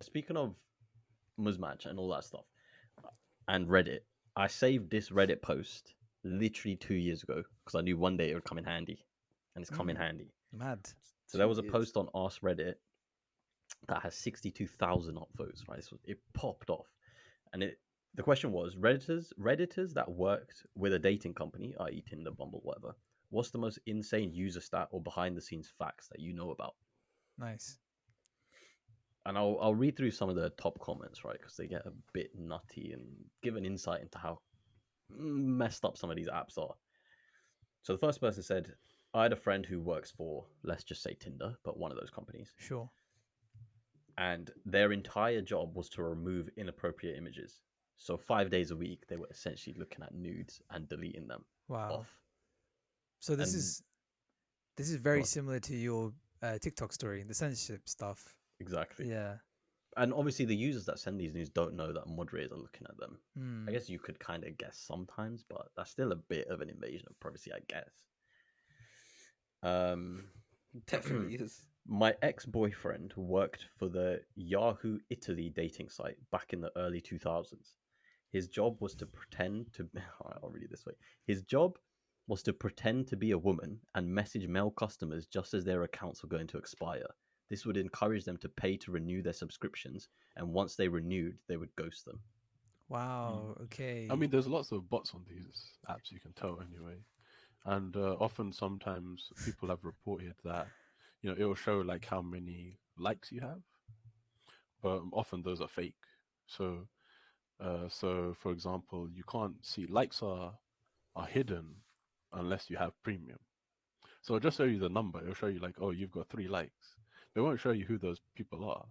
Speaking of muzmatch and all that stuff, and Reddit, I saved this Reddit post literally 2 years ago because I knew one day it would come in handy, and it's come in handy. Mad. So there 2 was a years. post on Ask Reddit that has 62,000 upvotes. Right, it popped off, and the question was redditors that worked with a dating company, i.e. Tinder, Bumble, whatever. What's the most insane user stat or behind the scenes facts that you know about? Nice. And I'll read through some of the top comments, right? Because they get a bit nutty and give an insight into how messed up some of these apps are. So the first person said, I had a friend who works for, let's just say Tinder, but one of those companies. Sure. And their entire job was to remove inappropriate images. So 5 days a week, they were essentially looking at nudes and deleting them Wow. off. So this And- is very Go on. similar to your TikTok story, the censorship stuff. Exactly. Yeah. And obviously, the users that send these nudes don't know that moderators are looking at them. Hmm. I guess you could kind of guess sometimes, but that's still a bit of an invasion of privacy, I guess. Definitely is. My ex-boyfriend worked for the Yahoo Italy dating site back in the early 2000s. His job was to pretend to... All right, I'll read it this way. His job was to pretend to be a woman and message male customers just as their accounts were going to expire. This would encourage them to pay to renew their subscriptions, and once they renewed, they would ghost them. Wow. Okay. I mean, there's lots of bots on these apps, you can tell anyway. And often, sometimes people have reported that, you know, it will show like how many likes you have, but often those are fake. So, for example, you can't see likes are hidden unless you have premium. So it'll just show you the number. It'll show you like, oh, you've got 3 likes. But it won't show you who those people are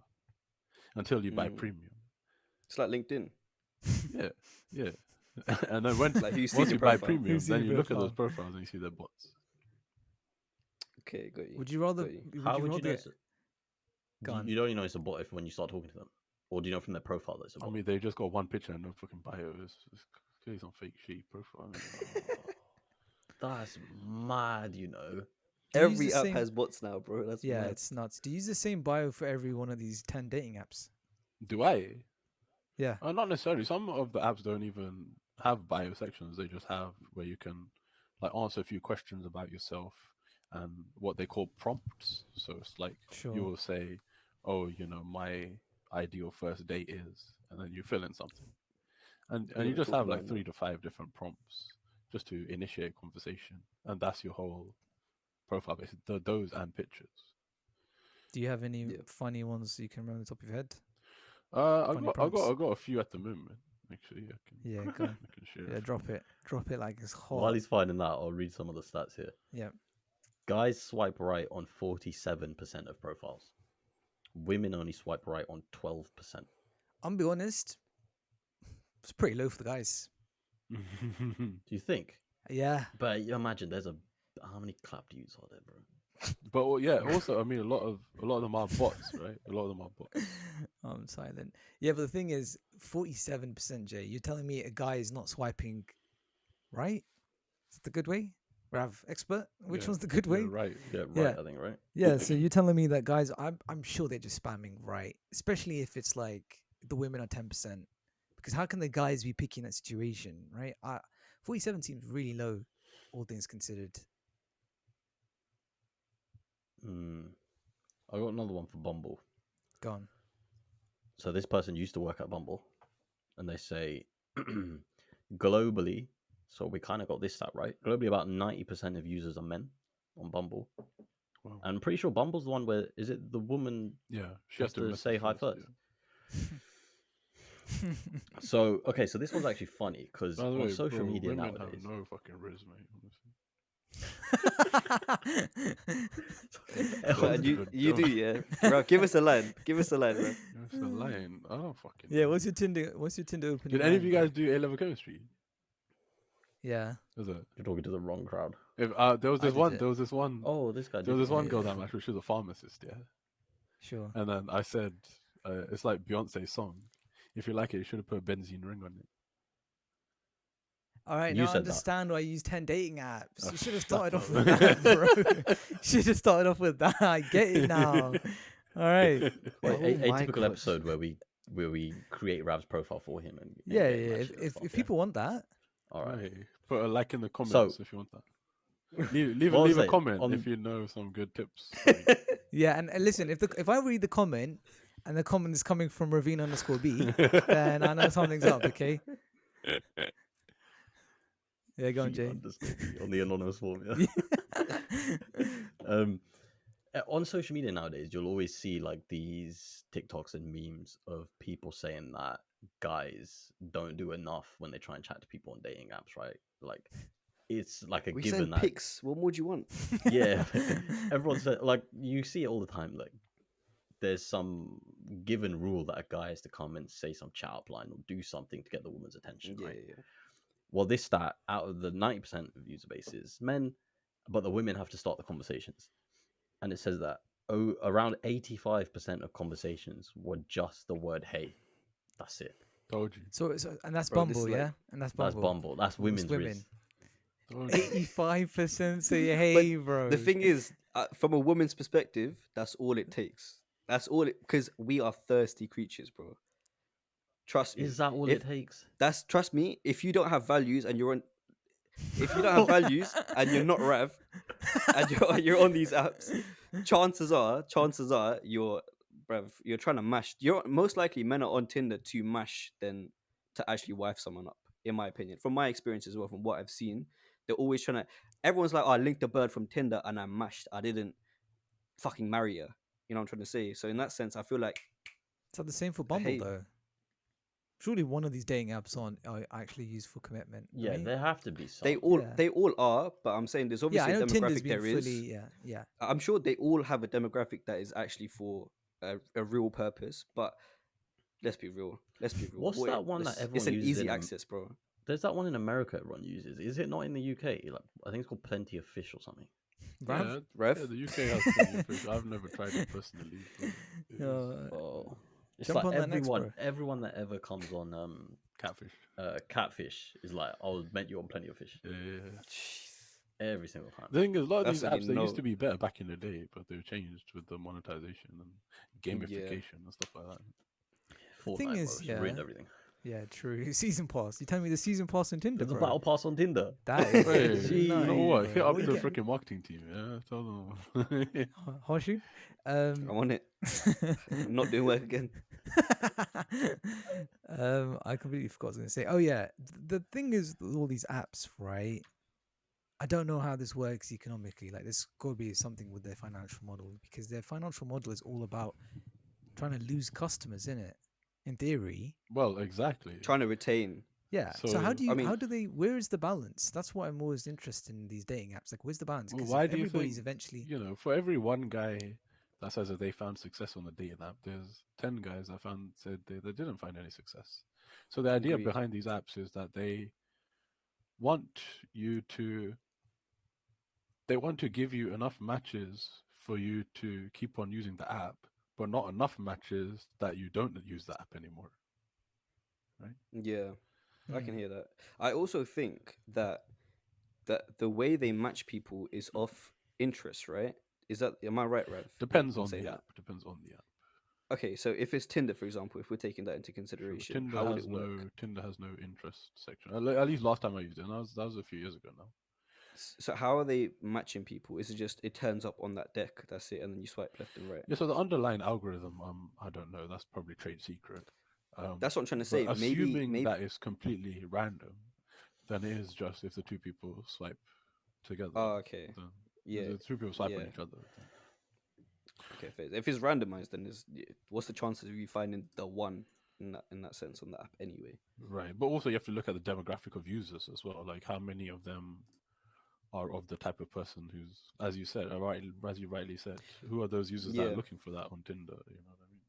until you buy premium. It's like LinkedIn. Yeah, yeah. And then when Like who's seen once your you buy profile? premium, Who's seen then your you look at those profile? profiles and you see their bots. Okay, got you. Would you rather? Got you. How would you know? Go on. You don't know it's a bot if when you start talking to them, or do you know from their profile that it's a I bot? mean, they just got one picture and no fucking bio. It's clearly some fake shitty profile. That's mad, you know. Do you use Every the app same- has bots now, bro. That's Yeah, mad. it's nuts. Do you use the same bio for every one of these 10 dating apps? Do I? Yeah. Not necessarily. Some of the apps don't even have bio sections. They just have where you can like answer a few questions about yourself and what they call prompts. So it's like Sure. you will say, "Oh, you know, my ideal first date is," and then you fill in something, and You're you gonna just talk have like about 3 to 5 different prompts just to initiate conversation, and that's your whole profile, basically. Those and pictures. Do you have any Yeah. funny ones you can remember on the top of your head? I Funny got prompts. a few at the moment. Actually, I can Yeah, go on. I can share. Yeah, a drop few. it. Drop it like it's hot. While he's finding that, I'll read some of the stats here. Yeah. Guys swipe right on 47% of profiles. Women only swipe right on 12%. I'm be honest, it's pretty low for the guys. Do you think? Yeah. But you imagine there's how many clap dudes are there, bro? But yeah, also I mean a lot of them are bots, right? A lot of them are bots. I'm silent. Yeah, but the thing is, 47%, Jay. You're telling me a guy is not swiping right? Is the good way? Rav, expert? Which Yeah, one's the good way? right. Yeah, right, Yeah. I think, right? Yeah, so you're telling me that guys, I'm sure they're just spamming right, especially if it's like the women are 10%. Because how can the guys be picking that situation, right? 47 seems really low, all things considered. I got another one for Bumble. Go on. So this person used to work at Bumble, and they say globally, so we kind of got this stat right. Globally, about 90% of users are men on Bumble. Wow. I'm pretty sure Bumble's the one where is it the woman Yeah, she has has to message say hi first? yeah. So okay, so this one's actually funny because By the on way, social bro, media women nowadays. have no fucking riz, mate. Man, you do, yeah. Bro, give us a line. Give us a line, man. It's a line. I don't fucking. Yeah, know. what's your Tinder opening? Did any of you line, guys do A-level chemistry? Yeah. Was it? You're talking to the wrong crowd. If there was I this did one, it. there was this one, Oh, this guy. there was did this one it. girl that I'm actually, she was a pharmacist, yeah. Sure. And then I said, it's like Beyonce's song. If you like it, you should have put a benzene ring on it. All right, You now I said that. understand why you use 10 dating apps. You should have shut started off up. with that, bro. Should have started off with that. I get it now. All right. Or Oh my atypical God. episode where we create Rav's profile for him and Yeah, get him yeah. matching and If stuff. if Yeah. people want that, All right. Right. Put a like in the So comments if you want that. Leave what I was leave a saying comment on if you know some good tips. For me. yeah. And listen, if I read the comment and the comment is coming from Ravine_B, then I know something's up. Okay. Yeah, go on, Jay. V_B on the anonymous form. Yeah. Yeah. um, on social media nowadays, you'll always see like these TikToks and memes of people saying that guys don't do enough when they try and chat to people on dating apps, right? Like it's like a We given send that pics. What more do you want? yeah, everyone said like you see it all the time. Like there's some given rule that a guy has to come and say some chat up line or do something to get the woman's attention, Yeah, right? yeah. Well, this stat out of the 90% of user base is men, but the women have to start the conversations. And it says that around 85% of conversations were just the word hey. That's it. Told you. So and that's Bro, this Bumble, is like yeah, and that's That's Bumble. Bumble. That's It's women's women. riz. Told you. 85% say But hey, bro. the thing is, from a woman's perspective, that's all it takes. That's all it, because we are thirsty creatures, bro. Trust me. Is that all If it takes? trust me, if you don't have values and if you don't have values and you're not Rev and you're on these apps, chances are you're trying to mash. You're most likely men are on Tinder to mash than to actually wife someone up, in my opinion. From my experience as well, from what I've seen, they're always trying to. Everyone's like, oh, I linked a bird from Tinder and I mashed. I didn't fucking marry her. You know what I'm trying to say? So in that sense, I feel like, It's not the same for Bumble hey, though. Surely one of these dating apps are actually used for commitment, Yeah, right? there have to be some. Yeah. they all are, but I'm saying there's Yeah, I obviously a know Tinder's demographic been there is. fully. Yeah. I'm sure they all have a demographic that is actually for a real purpose, but let's be real. Let's be real. What's that one that It's everyone an uses easy in access, bro. There's that one in America everyone uses. Is it not in the UK? Like I think it's called Plenty of Fish or something. Rav? Yeah, Rev? yeah, the UK has plenty of fish. I've never tried it personally. But it is Oh, it's Jump like on that next, bro. everyone that ever comes on catfish. Catfish is like I'll bet you on Plenty of Fish Yeah, yeah, yeah. Jeez. every single time. The thing is, a lot of That's these when you apps they used know. to be better back in the day, but they've changed with the monetization and Yeah. gamification and stuff like that. The thing Fortnite, bro, is, it's yeah. ruined everything. Yeah, true. Season pass. You telling me the season pass on Tinder, There's a bro? battle pass on Tinder. That is Hey, you know nice, what? bro. Hit up What the you get? freaking marketing team. Yeah, tell them. Horseshoe? I'm on it. I'm not doing work again. I completely forgot what I was going to say. Oh yeah, the thing is with all these apps, right? I don't know how this works economically. Like, there's got to be something with their financial model because their financial model is all about trying to lose customers, in it. In theory, Well, exactly. Trying to retain. yeah. So So, I mean, how do they? Where is the balance? That's what I'm always interested in these dating apps. Like, where's the balance? well, Because why if do you everybody's think, eventually, for every one guy that says that they found success on the dating app, there's 10 guys that said they didn't find any success. So the idea Agreed. behind these apps is that they want you to they want to give you enough matches for you to keep on using the app, but not enough matches that you don't use the app anymore. Right? Yeah, I can Hmm. hear that. I also think that the way they match people is off interest, right? Am I right, Rev? Depends In on saying the that? app. Depends on the app. Okay, so if it's Tinder, for example, if we're taking that into Sure. consideration, how would it work? Tinder has no interest section. At least last time I used it, and that was a few years ago now. So how are they matching people? Is it just it turns up on that deck, that's it, and then you swipe left and right? Yeah, so the underlying algorithm, I don't know. That's probably trade secret. That's what I'm trying to But say. assuming Maybe that is completely random, then it is just if the two people swipe together. Oh, okay. Then Yeah, the two people swipe on yeah. each other. Then. Okay, fair. If it's randomized, then what's the chances of you finding the one in that sense on the app anyway? Right, but also you have to look at the demographic of users as well. Like how many of them are of the type of person who's, as you said, as you rightly said, who are those users that Yeah. are looking for that on Tinder? You know what I mean?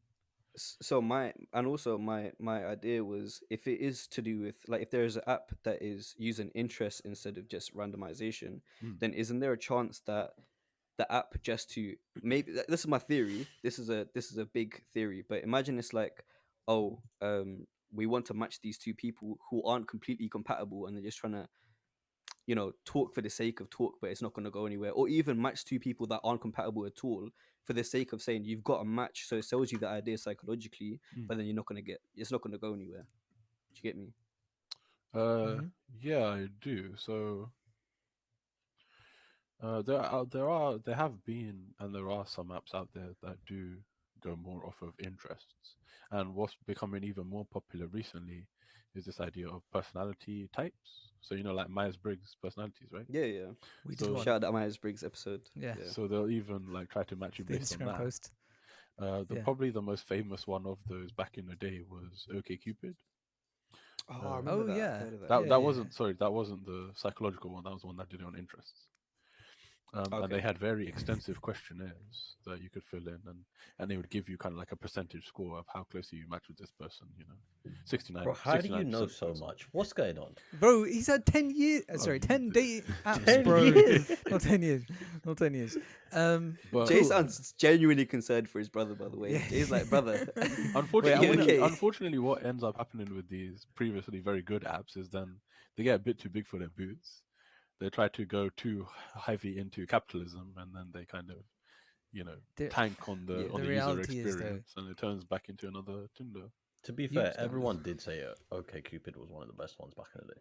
So my idea was, if it is to do with, like, if there is an app that is using interest instead of just randomization, Hmm. then isn't there a chance that the app just to maybe this is my theory. This is a big theory, but imagine it's like, oh, we want to match these two people who aren't completely compatible, and they're just trying to talk for the sake of talk, but it's not going to go anywhere, or even match two people that aren't compatible at all for the sake of saying you've got a match. So it sells you the idea psychologically, Mm. but then it's not going to go anywhere. Do you get me? Uh, yeah, I do. So there have been and there are some apps out there that do go more off of interests. And what's becoming even more popular recently is this idea of personality types. So like Myers-Briggs personalities, right? Yeah, yeah. We did So one. Shout out that Myers-Briggs episode. Yeah. Yeah. so they'll even like try to match you The based on Instagram that. post. Yeah. Probably the most famous one of those back in the day was OkCupid. Oh, I Uh, remember Oh that. yeah. I've heard of that. that Yeah, that yeah, wasn't sorry, that wasn't the psychological one. That was the one that did it on interests. And they Okay. had very extensive questionnaires that you could fill in, and they would give you kind of like a percentage score of how closely you match with this person. 69. Bro, how do you know 69%, for so example. much? What's going on? Bro, he's had 10 years. Oh, Sorry, you 10 did. dating apps, 10 bro. years. Not 10 years. Not 10 years. But Jay sounds genuinely concerned for his brother, by the way. Yeah. Jay's like, brother. unfortunately, Wait, okay. unfortunately, what ends up happening with these previously very good apps is then they get a bit too big for their boots. They try to go too heavy into capitalism, and then they kind of, The- tank on the Yeah. on The the user reality is, though, experience, and it turns back into another Tinder. To be You- fair, everyone did say OkCupid was one of the best ones back in the day.